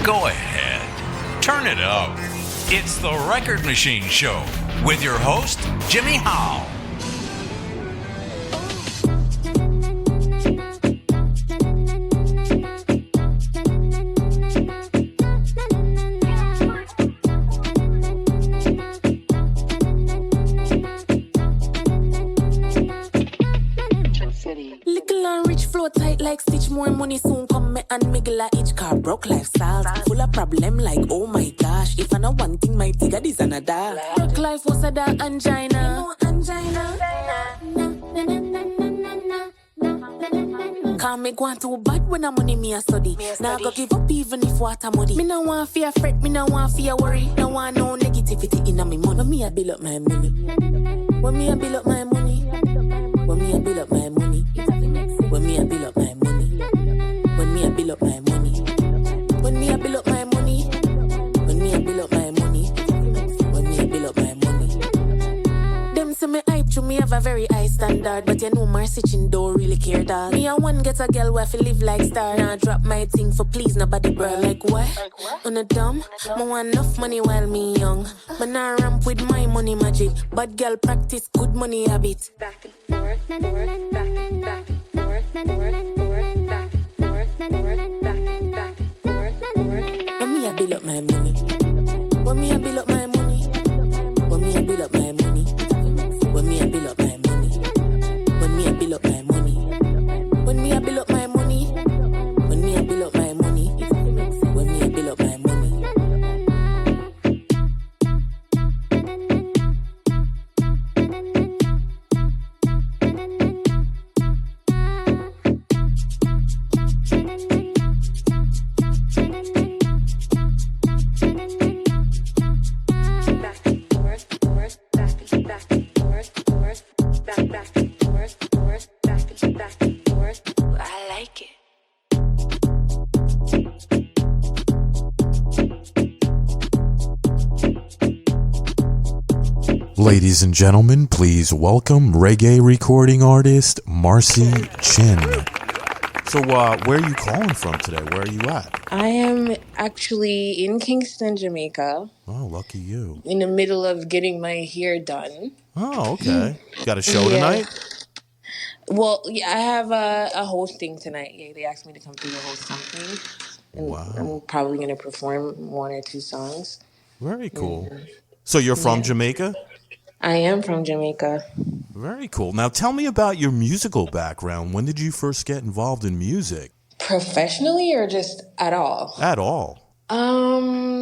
Go ahead. Turn it up. It's the Record Machine Show with your host, Jimmy Howe. Little and rich flow tight like stitch. More money soon come me and miggle each car. Broke lifestyle full of problem like oh my gosh. If I know one thing my tigger is another. Broke life was a da angina. Can't make one too bad when I'm money me a study. Now go give up even if water muddy. Me no want fear fret, me no want fear worry. No want no negativity in my money. When me a build up my money. When me a build up my money. When me a build up my money. When me a build up my money. When me a build up my money. When me a build up my money. When me a build up my money. When me a build up my money. Them say me hype to me have a very high standard. But you know Marcy Chin don't really care dog. Me a one get a girl where fi live like star. Now drop my thing for please nobody bro. Like what? On a dumb? Me want enough money while me young. Man I ramp with my money magic. Bad girl practice good money habit. Back and forth, forth, back and back and forth, forth, forth, back and forth, forth, back and back and forth, forth. When me a build up my money. When me a build up my money. When me a build up my money. When me a build up my money. When me a build up my money. When me a build up my money. When me a build up my money. When me a build up my money. Ladies and gentlemen, please welcome reggae recording artist Marcy Chin. So, where are you calling from today? Where are you at? I am actually in Kingston, Jamaica. Oh, lucky you. In the middle of getting my hair done. Oh, okay. Got a show tonight? Well, yeah, I have a hosting tonight. Yeah, they asked me to come through to host something. And Wow. I'm probably going to perform one or two songs. Very cool. So you're from Jamaica? I am from Jamaica. Very cool. Now tell me about your musical background. When did you first get involved in music? Professionally or just at all? At all.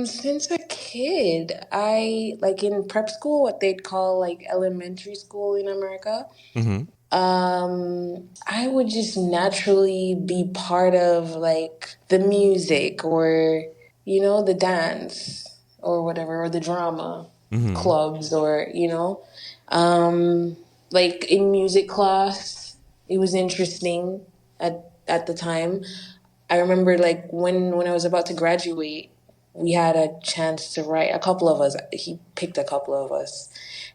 Since a kid, I like in prep school, what they'd call like elementary school in America. Mm-hmm. I would just naturally be part of like the music or, you know, the dance or whatever, or the drama clubs or, you know, like in music class, it was interesting at the time. I remember like when I was about to graduate, we had a chance to write, a couple of us, he picked a couple of us,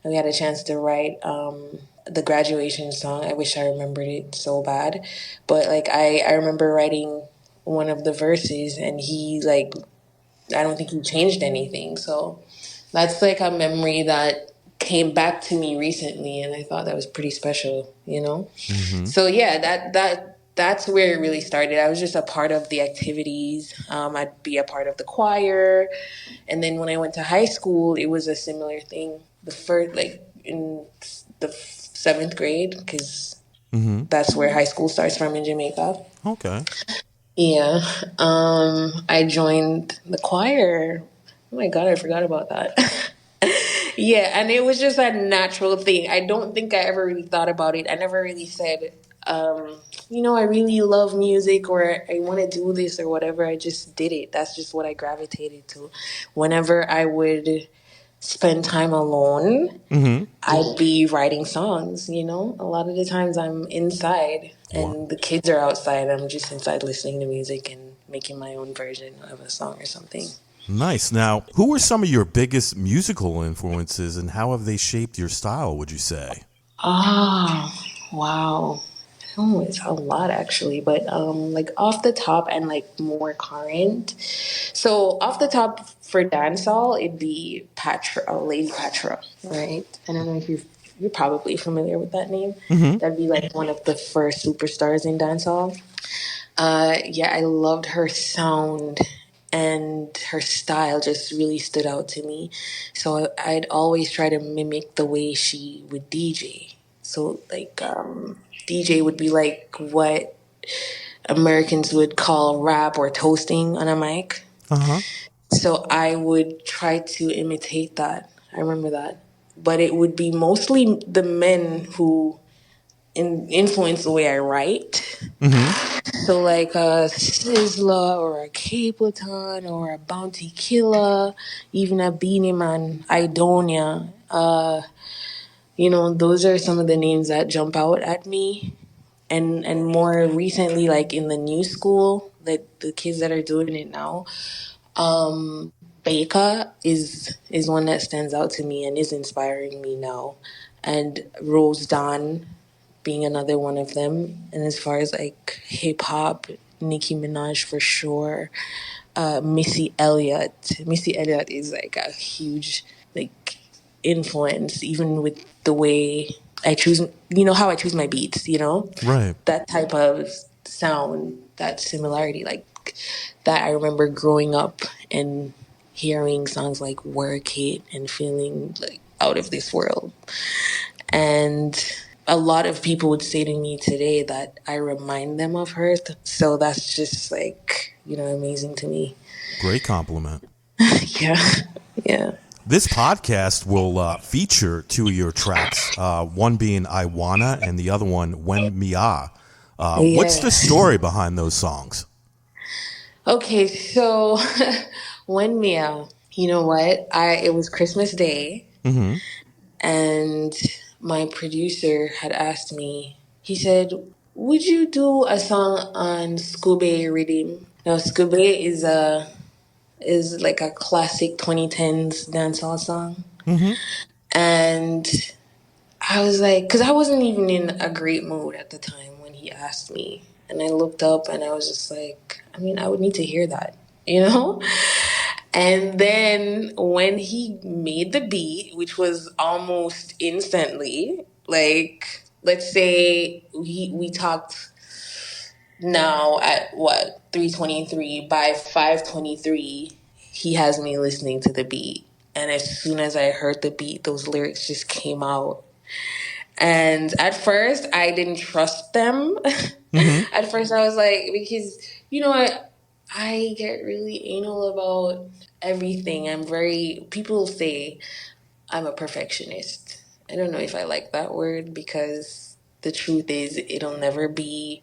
and we had a chance to write the graduation song. I wish I remembered it so bad. But like I remember writing one of the verses and he like, I don't think he changed anything. So that's like a memory that came back to me recently and I thought that was pretty special, you know? Mm-hmm. So yeah, that's where it really started. I was just a part of the activities. I'd be a part of the choir. And then when I went to high school, it was a similar thing. The first, like in the 7th grade, because that's where high school starts from in Jamaica. Okay. Yeah. I joined the choir. Oh my God, I forgot about that. Yeah, and it was just a natural thing. I don't think I ever really thought about it. I never really said, you know, I really love music or I want to do this or whatever. I just did it. That's just what I gravitated to. Whenever I would spend time alone, I'd be writing songs, you know? A lot of the times I'm inside and the kids are outside. I'm just inside listening to music and making my own version of a song or something. Nice. Now, who were some of your biggest musical influences and how have they shaped your style, would you say? Wow. Oh, it's a lot actually, but like off the top and like more current. So off the top for dancehall, it'd be Patra, Lady Patra, right? I don't know if you're probably familiar with that name. That'd be like one of the first superstars in dancehall. Yeah, I loved her sound and her style just really stood out to me. So I'd always try to mimic the way she would DJ. So like DJ would be like what Americans would call rap or toasting on a mic. So I would try to imitate that. I remember that. But it would be mostly the men who influence the way I write. So like a Sizzler or a Capleton or a Bounty Killer, even a Beanie Man, Idonia. Those are some of the names that jump out at me. And more recently, like in the new school, like the kids that are doing it now, Baker is one that stands out to me and is inspiring me now. And Rose Dawn being another one of them. And as far as like hip hop, Nicki Minaj for sure. Missy Elliott. Missy Elliott is like a huge like influence, even with the way I choose. How I choose my beats. Right. That type of sound, that similarity, like that. I remember growing up and hearing songs like "Work It" and feeling like out of this world. And a lot of people would say to me today that I remind them of her. So that's just like, amazing to me. Great compliment. Yeah. Yeah. This podcast will feature two of your tracks, one being I Wanna and the other one, When Mia. What's the story behind those songs? Okay, so When Mia, you know what? It was Christmas Day. And my producer had asked me, he said, would you do a song on Scooby Rhythm? Now, Scooby is like a classic 2010s dancehall song. And I was like, because I wasn't even in a great mood at the time when he asked me. And I looked up and I was just like, I would need to hear that, And then when he made the beat, which was almost instantly, like, let's say we talked now at 3:23, by 5:23, he has me listening to the beat. And as soon as I heard the beat, those lyrics just came out. And at first, I didn't trust them. At first, I was like, because, I get really anal about everything. People say I'm a perfectionist. I don't know if I like that word because the truth is it'll never be,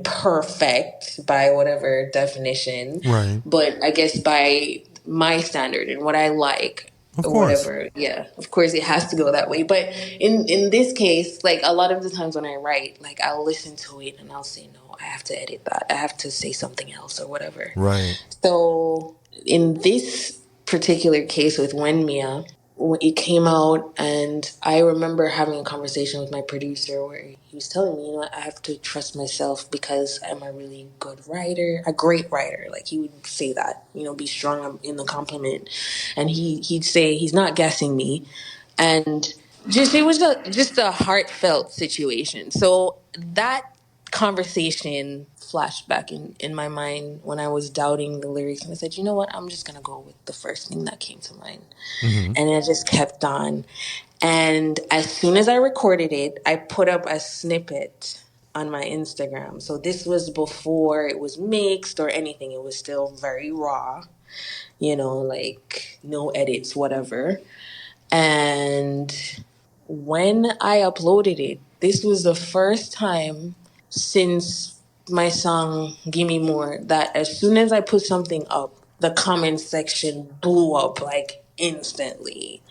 perfect by whatever definition. Right. But I guess by my standard and what I like, Of or course. whatever. Yeah, of course it has to go that way. But in this case, like a lot of the times when I write, like I'll listen to it and I'll say, no, I have to edit that. I have to say something else or whatever. Right. So in this particular case with When Mia, when it came out, and I remember having a conversation with my producer where he was telling me, I have to trust myself because I'm a really good writer, a great writer. Like he would say that, be strong in the compliment, and he'd say he's not guessing me, and it was just a heartfelt situation. So that conversation flashed back in my mind when I was doubting the lyrics, and I said, you know what, I'm just gonna go with the first thing that came to mind. And I just kept on, and as soon as I recorded it, I put up a snippet on my Instagram. So this was before it was mixed or anything. It was still very raw, like no edits, whatever. And when I uploaded it, this was the first time since my song Gimme More that as soon as I put something up, the comment section blew up like instantly.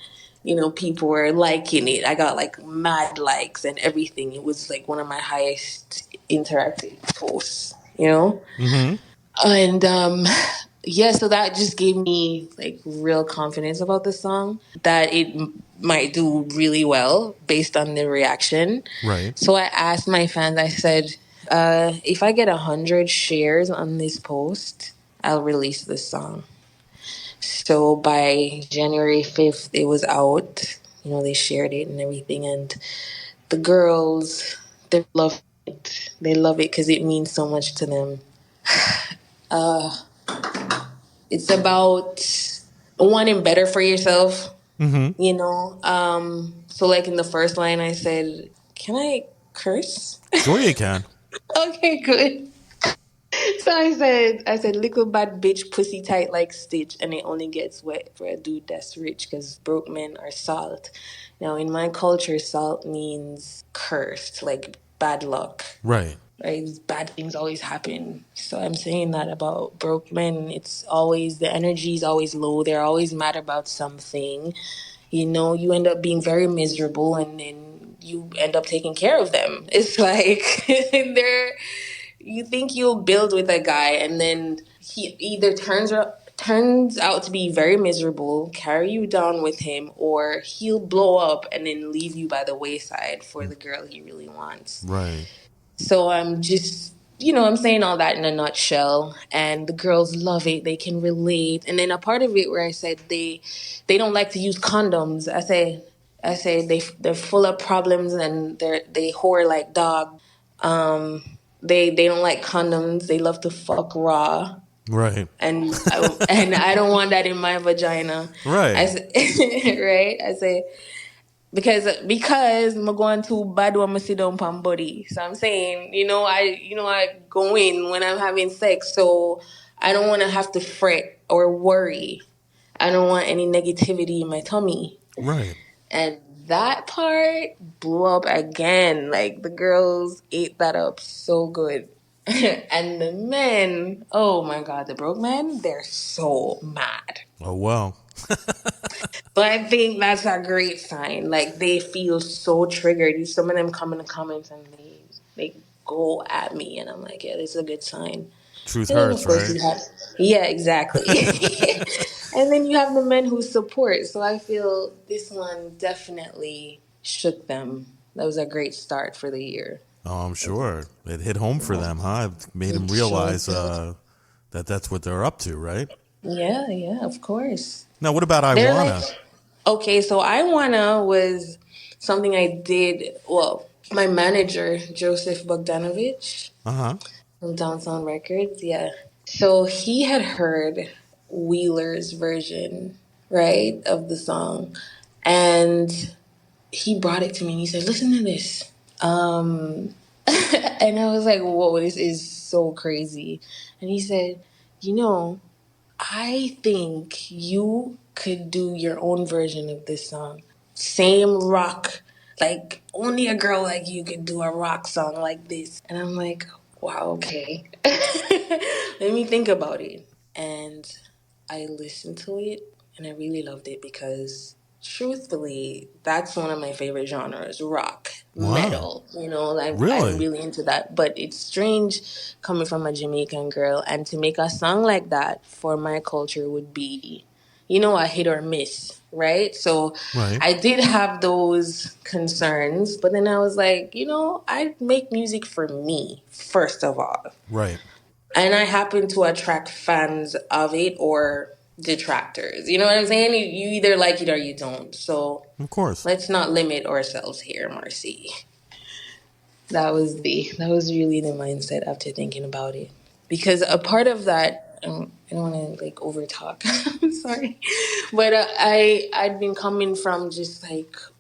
People were liking it. I got like mad likes and everything. It was like one of my highest interactive posts, And so that just gave me like real confidence about the song that it might do really well based on the reaction. Right. So I asked my fans, I said, if I get 100 shares on this post, I'll release this song. So by January 5th, it was out. They shared it and everything. And the girls, they love it. They love it because it means so much to them. It's about wanting better for yourself, So like in the first line, I said, can I curse? Sure you can. Okay, good. So I said, little bad bitch, pussy tight like Stitch, and it only gets wet for a dude that's rich, because broke men are salt. Now, in my culture, salt means cursed, like bad luck. Right. Right? Bad things always happen. So I'm saying that about broke men. It's always, the energy is always low. They're always mad about something. You end up being very miserable, and then you end up taking care of them. It's like you think you'll build with a guy, and then he either turns out to be very miserable, carry you down with him, or he'll blow up and then leave you by the wayside for the girl he really wants. Right. So I'm just, I'm saying all that in a nutshell, and the girls love it. They can relate. And then a part of it where I said they don't like to use condoms. I say they're full of problems, and they whore like dog. They don't like condoms. They love to fuck raw. Right. And I don't want that in my vagina. Right. Right? I say, because I'm going too bad when I sit down on body. So I'm saying, I go in when I'm having sex, so I don't want to have to fret or worry. I don't want any negativity in my tummy. Right. And that part blew up again. Like, the girls ate that up so good. And the men, oh my God, the broke men, they're so mad. Oh, wow. But I think that's a great sign. Like, they feel so triggered. Some of them come in the comments and they go at me, and I'm like, yeah, this is a good sign. Truth And then, of hurts, course, right? yeah, exactly. And then you have the men who support. So I feel this one definitely shook them. That was a great start for the year. Oh, I'm sure. It hit home for them, huh? It made them It realize sure that that's what they're up to, right? Yeah, of course. Now, what about I They're like, Wanna? okay, so I Wanna was something I did. Well, my manager, Joseph Bogdanovich Uh-huh. from Downtown Records, yeah. So he had heard Wheeler's version, right, of the song. And he brought it to me and he said, listen to this. And I was like, whoa, this is so crazy. And he said, I think you could do your own version of this song. Same rock. Like, only a girl like you could do a rock song like this. And I'm like, wow, okay. Let me think about it. And I listened to it, and I really loved it because, truthfully, that's one of my favorite genres, rock, Wow. metal. I'm Really? really into that. But it's strange coming from a Jamaican girl, and to make a song like that for my culture would be, a hit or miss, right? So Right. I did have those concerns, but then I was like, I make music for me, first of all. Right. And I happen to attract fans of it or detractors. You know what I'm saying? You either like it or you don't. So Of course. let's not limit ourselves here, Marcy. That was really the mindset after thinking about it. Because a part of that, I don't want to over talk. I'm sorry, but I'd been coming from just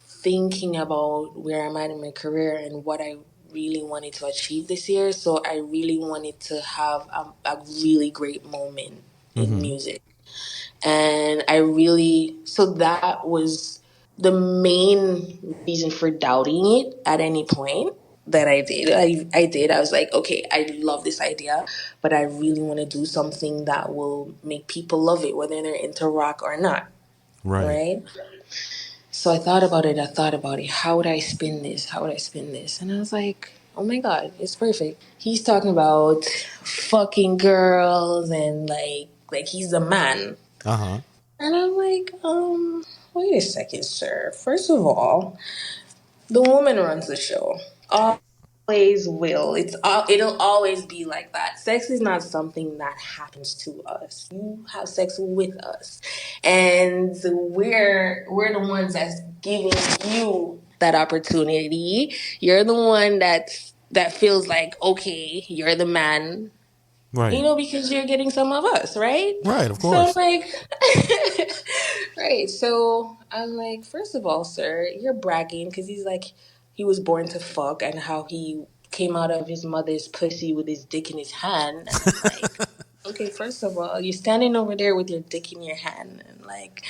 thinking about where I'm at in my career and what I really wanted to achieve this year. So I really wanted to have a really great moment in music. And so that was the main reason for doubting it at any point that I did. I was like, okay, I love this idea, but I really want to do something that will make people love it, whether they're into rock or not. Right. Right? So I thought about it. How would I spin this? And I was like, oh my God, it's perfect. He's talking about fucking girls and like he's a man. Uh-huh. And I'm like, wait a second, sir. First of all, the woman runs the show. always will. It'll always be like that. Sex is not something that happens to us. You have sex with us, and we're the ones that's giving you that opportunity. You're the one that feels like, okay, you're the man, Right. because you're getting some of us, right? Right, of So I'm course. like, right. So I'm like, first of all, sir, you're bragging because he's like, he was born to fuck and how he came out of his mother's pussy with his dick in his hand. And I'm like, okay, first of all, you're standing over there with your dick in your hand. And like,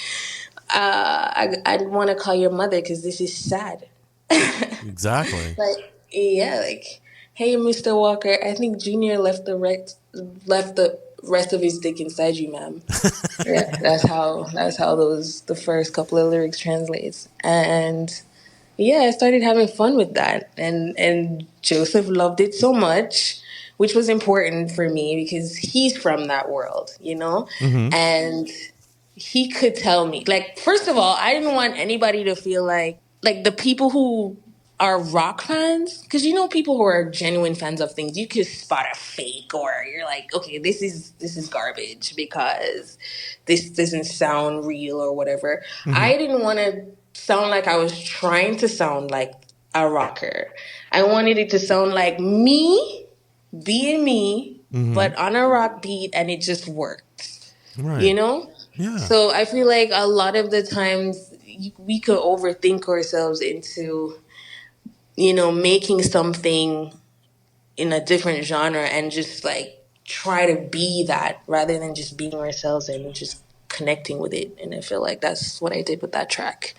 I want to call your mother because this is sad. Exactly. Like, yeah, like, hey, Mr. Walker, I think Junior left the rest of his dick inside you, ma'am. Yeah, that's how the first couple of lyrics translates. And yeah, I started having fun with that. And Joseph loved it so much, which was important for me because he's from that world. And he could tell me, like, first of all, I didn't want anybody to feel like the people who are rock fans, because people who are genuine fans of things, you could spot a fake, or you're like, okay, this is garbage because this doesn't sound real or whatever. I didn't want to sound like I was trying to sound like a rocker. I wanted it to sound like me being me, but on a rock beat, and it just worked. Right. You know? Yeah. So I feel like a lot of the times we could overthink ourselves into, making something in a different genre and just like try to be that rather than just being ourselves and just connecting with it. And I feel like that's what I did with that track.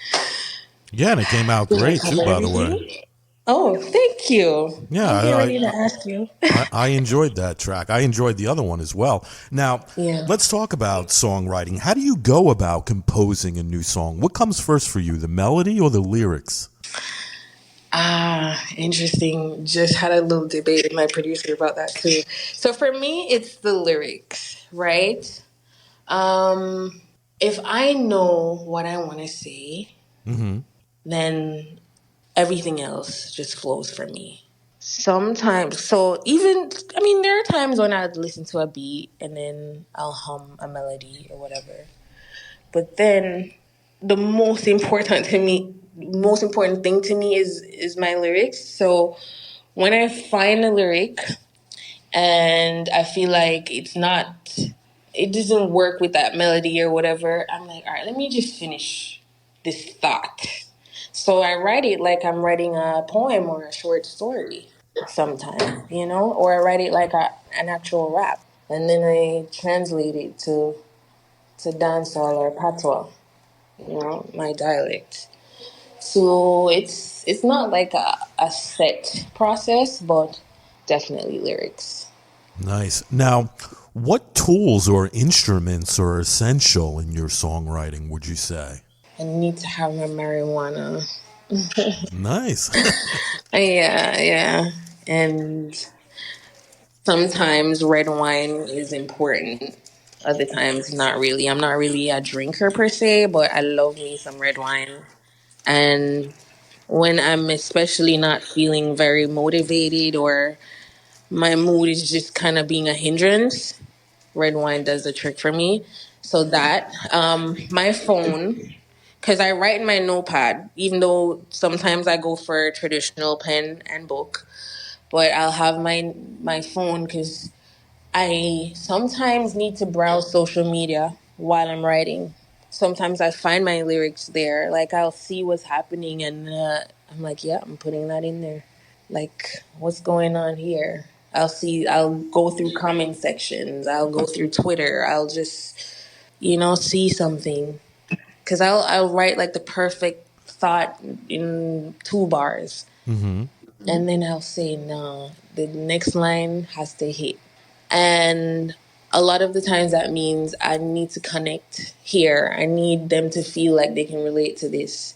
Yeah, and it came out Did I great too, cover by the way. everything? Oh, thank you. Yeah, I'm getting ready to ask you. I enjoyed that track. I enjoyed the other one as well. Now, Yeah. let's talk about songwriting. How do you go about composing a new song? What comes first for you, the melody or the lyrics? Interesting. Just had a little debate with my producer about that too. So for me, it's the lyrics, right? If I know what I want to say, then everything else just flows for me. Sometimes, so even, there are times when I'd listen to a beat and then I'll hum a melody or whatever. But then the most important thing to me is my lyrics. So when I find a lyric and I feel like it doesn't work with that melody or whatever, I'm like, all right, let me just finish this thought. So I write it like I'm writing a poem or a short story sometimes, or I write it like an actual rap. And then I translate it to dancehall or patois, my dialect. So it's not like a set process, but definitely lyrics. Nice. Now, what tools or instruments are essential in your songwriting, would you say? I need to have my marijuana. Nice. Yeah, yeah. And sometimes red wine is important. Other times, not really. I'm not really a drinker per se, but I love me some red wine. And when I'm especially not feeling very motivated or my mood is just kind of being a hindrance, red wine does the trick for me. So that, my phone, because I write in my notepad, even though sometimes I go for traditional pen and book, but I'll have my phone because I sometimes need to browse social media while I'm writing. Sometimes I find my lyrics there. Like I'll see what's happening and I'm like, yeah, I'm putting that in there. Like, what's going on here? I'll go through comment sections. I'll go through Twitter. I'll just, see something. Because I'll write like the perfect thought in 2 bars. And then I'll say, no, the next line has to hit. And a lot of the times that means I need to connect here. I need them to feel like they can relate to this.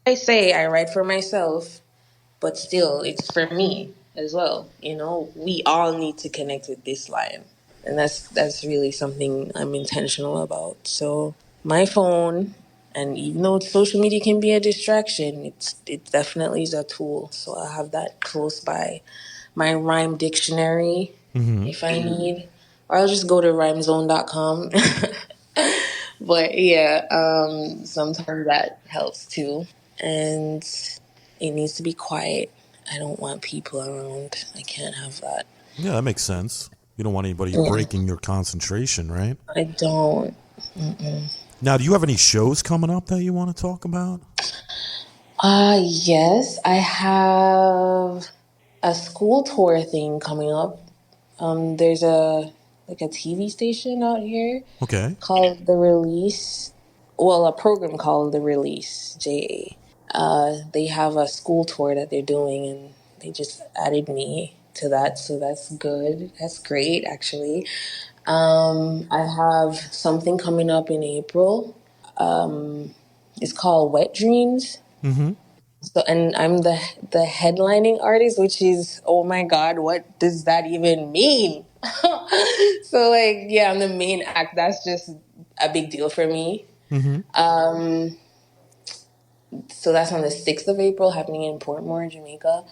I say I write for myself, but still it's for me as well. We all need to connect with this line. And that's really something I'm intentional about. So my phone And even though social media can be a distraction, it definitely is a tool. So I have that close by. My rhyme dictionary, if I need, or I'll just go to rhymezone.com. But yeah, sometimes that helps too. And it needs to be quiet. I don't want people around. I can't have that. Yeah, that makes sense. You don't want anybody Yeah, breaking your concentration, right? I don't. Now, do you have any shows coming up that you want to talk about? Yes, I have a school tour thing coming up. There's a TV station out here Okay. called The Release. Well, a program called The Release, JA. They have a school tour that they're doing, and they just added me to that, so that's good. That's great, actually. I have something coming up in April. It's called Wet Dreams. Mm-hmm. So, and I'm the headlining artist, which is, oh my God, what does that even mean? So, like, yeah, I'm the main act. That's just a big deal for me. Mm-hmm. So that's on the 6th of April, happening in Portmore, Jamaica.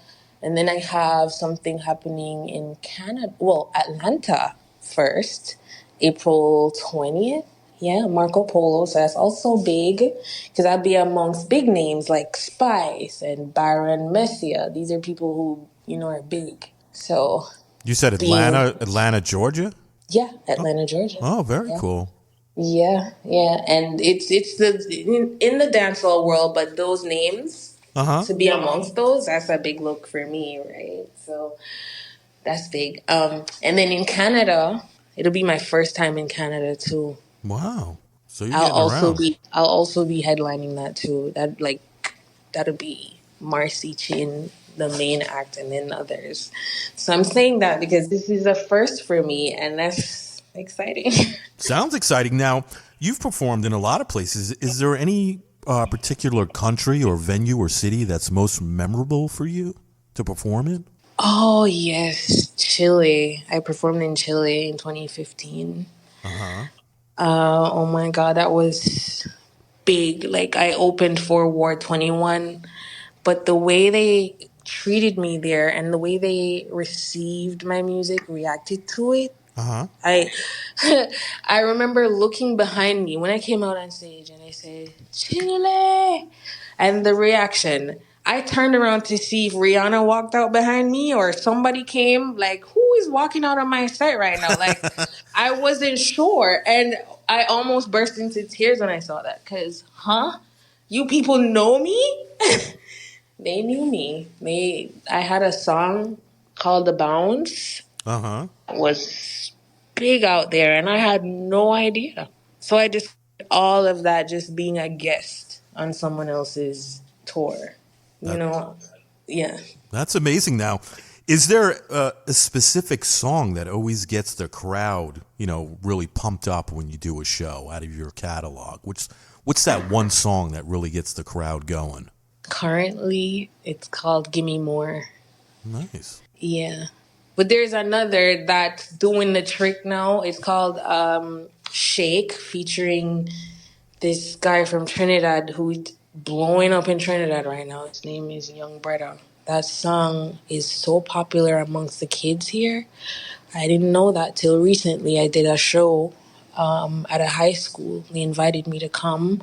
And then I have something happening in Canada, well, Atlanta first, April 20th. Yeah, Marco Polo. So that's also big because I'll be amongst big names like Spice and Byron Messia. These are people who, are big. So You said being, Atlanta, Georgia? yeah, Atlanta, Georgia. Oh, very Yeah. cool. Yeah, yeah, and it's the in the dancehall world, but those names Uh-huh. to be amongst those, that's a big look for me, right? So that's big. And then in Canada, it'll be my first time in Canada too. Wow. So you're getting around. I'll also be headlining that too. That'll be Marcy Chin, the main act, and then others. So I'm saying that because this is a first for me, and that's exciting. Sounds exciting. Now, you've performed in a lot of places. Is there any particular country or venue or city that's most memorable for you to perform in? Oh, yes, Chile. I performed in Chile in 2015. Uh-huh. Oh my God, that was big. Like, I opened for War 21, but the way they treated me there and the way they received my music, reacted to it, Uh-huh. I I remember looking behind me when I came out on stage and I said, Chile! And the reaction. I turned around to see if Rihanna walked out behind me or somebody came. Like, who is walking out on my set right now? Like, I wasn't sure. And I almost burst into tears when I saw that. Because, You people know me? They knew me. I had a song called The Bounce. Uh-huh. Was big out there, and I had no idea. So I just all of that just being a guest on someone else's tour. You That, know, yeah. that's amazing. Now, is there a specific song that always gets the crowd, really pumped up when you do a show out of your catalog? What's that one song that really gets the crowd going? Currently, it's called Gimme More. Nice. Yeah. But there's another that's doing the trick now. It's called Shake, featuring this guy from Trinidad who's blowing up in Trinidad right now. His name is Young Brother. That song is so popular amongst the kids here. I didn't know that till recently. I did a show at a high school. They invited me to come,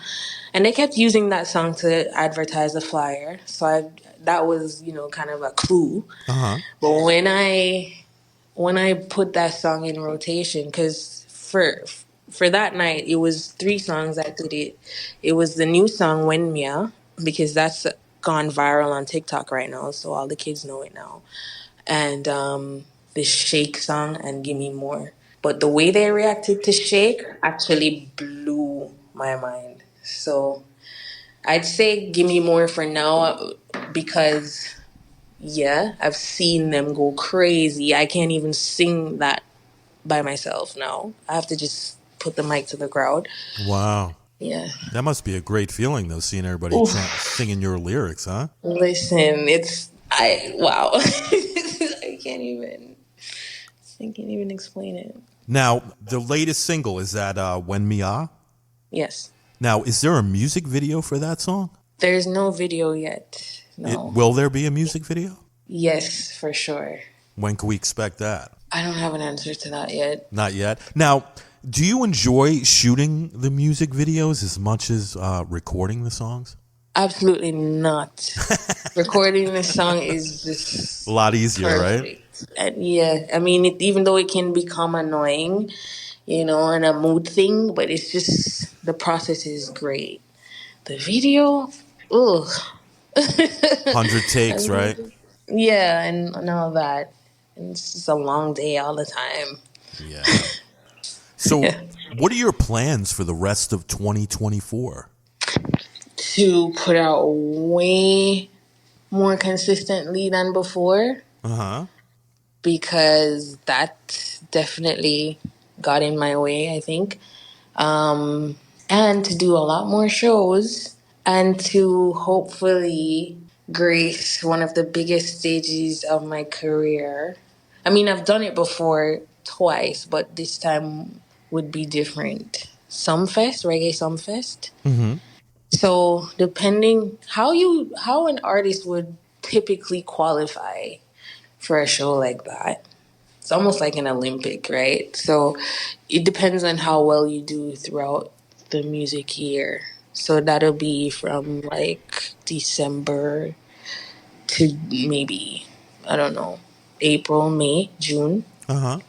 and they kept using that song to advertise the flyer. So that was, kind of a clue. Uh-huh. But when I put that song in rotation, because for that night it was 3 songs I did it. It was the new song When Mia, because that's gone viral on TikTok right now, so all the kids know it now, and the Shake song and Gimme More. But the way they reacted to Shake actually blew my mind. So I'd say Gimme More for now, because yeah, I've seen them go crazy. I can't even sing that by myself now. I have to just put the mic to the crowd. Wow. Yeah. That must be a great feeling, though, seeing everybody singing your lyrics, huh? Listen, wow. I can't even explain it. Now, the latest single, is that When Me Ah? Yes. Now, is there a music video for that song? There's no video yet. No. Will there be a music video? Yes, for sure. When can we expect that? I don't have an answer to that yet. Not yet. Now, do you enjoy shooting the music videos as much as recording the songs? Absolutely not. Recording this song is just A lot easier, perfect. right? And yeah, I mean, even though it can become annoying, and a mood thing, but it's just the process is great. The video, ugh. 100 takes, right? Yeah, and all that. And it's just a long day all the time. Yeah. So, what are your plans for the rest of 2024? To put out way more consistently than before. Uh-huh. Because that definitely got in my way, I think. And to do a lot more shows and to hopefully grace one of the biggest stages of my career. I mean, I've done it before twice, but this time would be different. Reggae Sumfest. Mm-hmm. So depending how an artist would typically qualify for a show like that, it's almost like an Olympic, right? So it depends on how well you do throughout the music year. So that'll be from like December to maybe, I don't know, April, May, June. Uh-huh.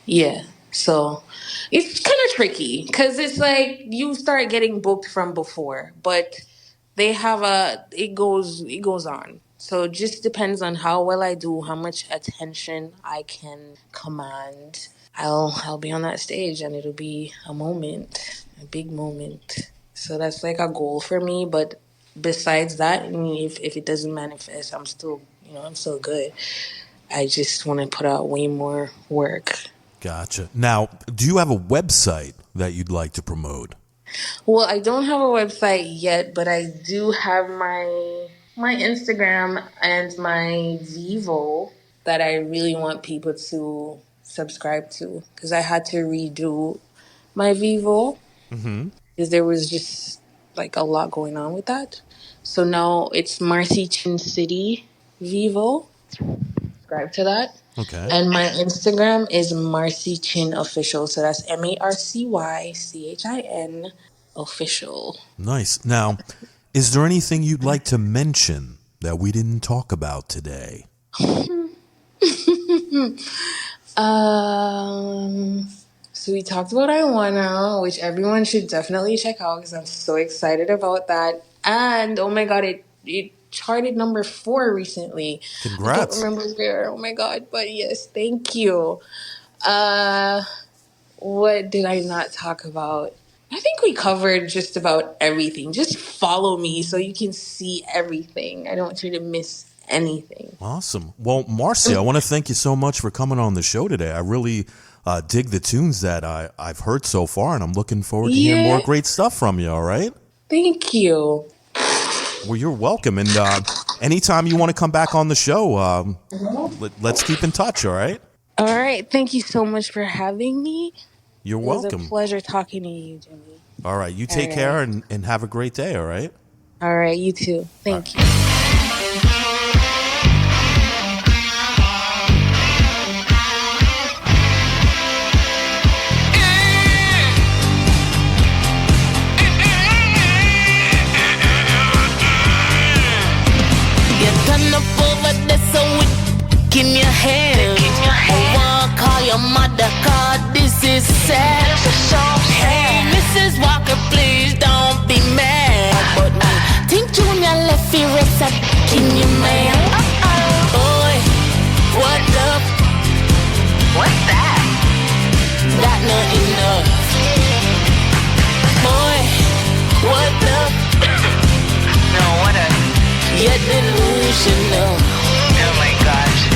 Yeah. So it's kind of tricky because it's like you start getting booked from before, but they have it goes on. So it just depends on how well I do, how much attention I can command. I'll be on that stage and it'll be a big moment. So that's like a goal for me. But besides that, I mean, if it doesn't manifest, I'm still good. I just want to put out way more work. Gotcha. Now, do you have a website that you'd like to promote? Well, I don't have a website yet, but I do have my Instagram and my Vivo that I really want people to subscribe to because I had to redo my Vivo because there was just like a lot going on with that. So now it's Marcy Chin City Vivo. Subscribe to that. Okay. And my Instagram is Marcy Chin Official. So that's MarcyChin Official. Nice. Now, is there anything you'd like to mention that we didn't talk about today? So we talked about I Wanna, which everyone should definitely check out because I'm so excited about that. And oh my god, it charted number 4 recently. Congrats. I don't remember where. Oh my god, but yes, thank you. What did I not talk about? I think we covered just about everything. Just follow me so you can see everything. I don't want you to miss anything. Awesome. Well, Marcy, I want to thank you so much for coming on the show today. I really dig the tunes that I've heard so far, and I'm looking forward to hearing more great stuff from you, all right? Thank you. Well, you're welcome. And anytime you want to come back on the show, let's keep in touch, all right? All right. Thank you so much for having me. You're It was welcome. a pleasure talking to you, Jimmy. All right. You take care and have a great day, all right? All right. You too. Thank you. In your hand, call your mother, cause this is sad. Hey, Mrs. Walker, please don't be mad. But I think Junior left you rest up in your man. Boy, what up? What's that? That not enough. Boy, what up? No, what up? You're delusional. Oh my gosh.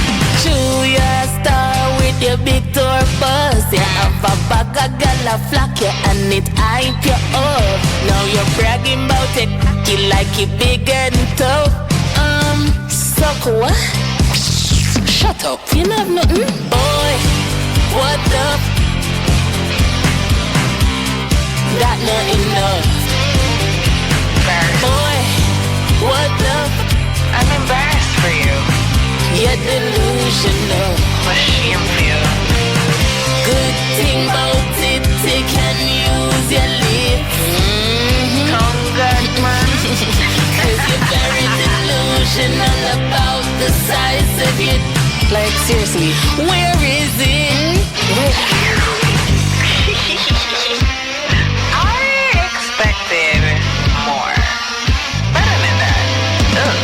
Julia star with your big tour bus. You have a bag of gala flock you and it hype you up. Now you're bragging about it, you like it big and tough. Suck what? Shut up, you know have nothing. Boy, what up? That not enough. delusional. What shame for you. Good thing about it, they can use your lips. Oh God, man. Cause you're very delusional about the size of it. Like, seriously, where is it? I expected more. Better than that. Ugh.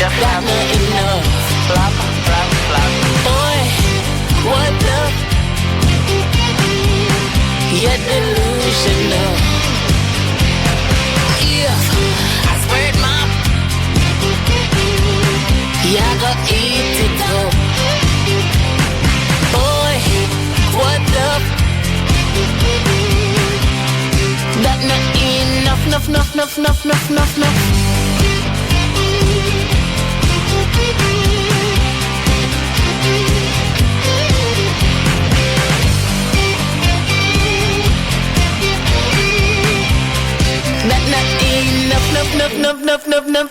Got not enough. Flop, flop, flop. Boy, what the? You're delusional. If I spread my, yeah, go eat it up. Boy, what the? That not enough.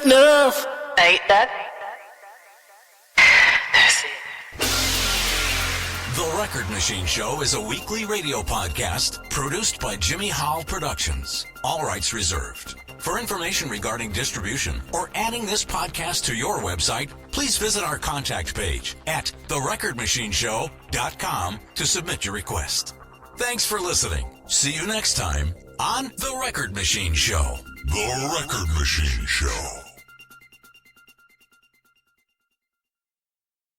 Enough. Ain't that? That's it. The Record Machine Show is a weekly radio podcast produced by Jimmy Hall Productions. All rights reserved. For information regarding distribution or adding this podcast to your website, please visit our contact page at therecordmachineshow.com to submit your request. Thanks for listening. See you next time on The Record Machine Show. The Record Machine Show.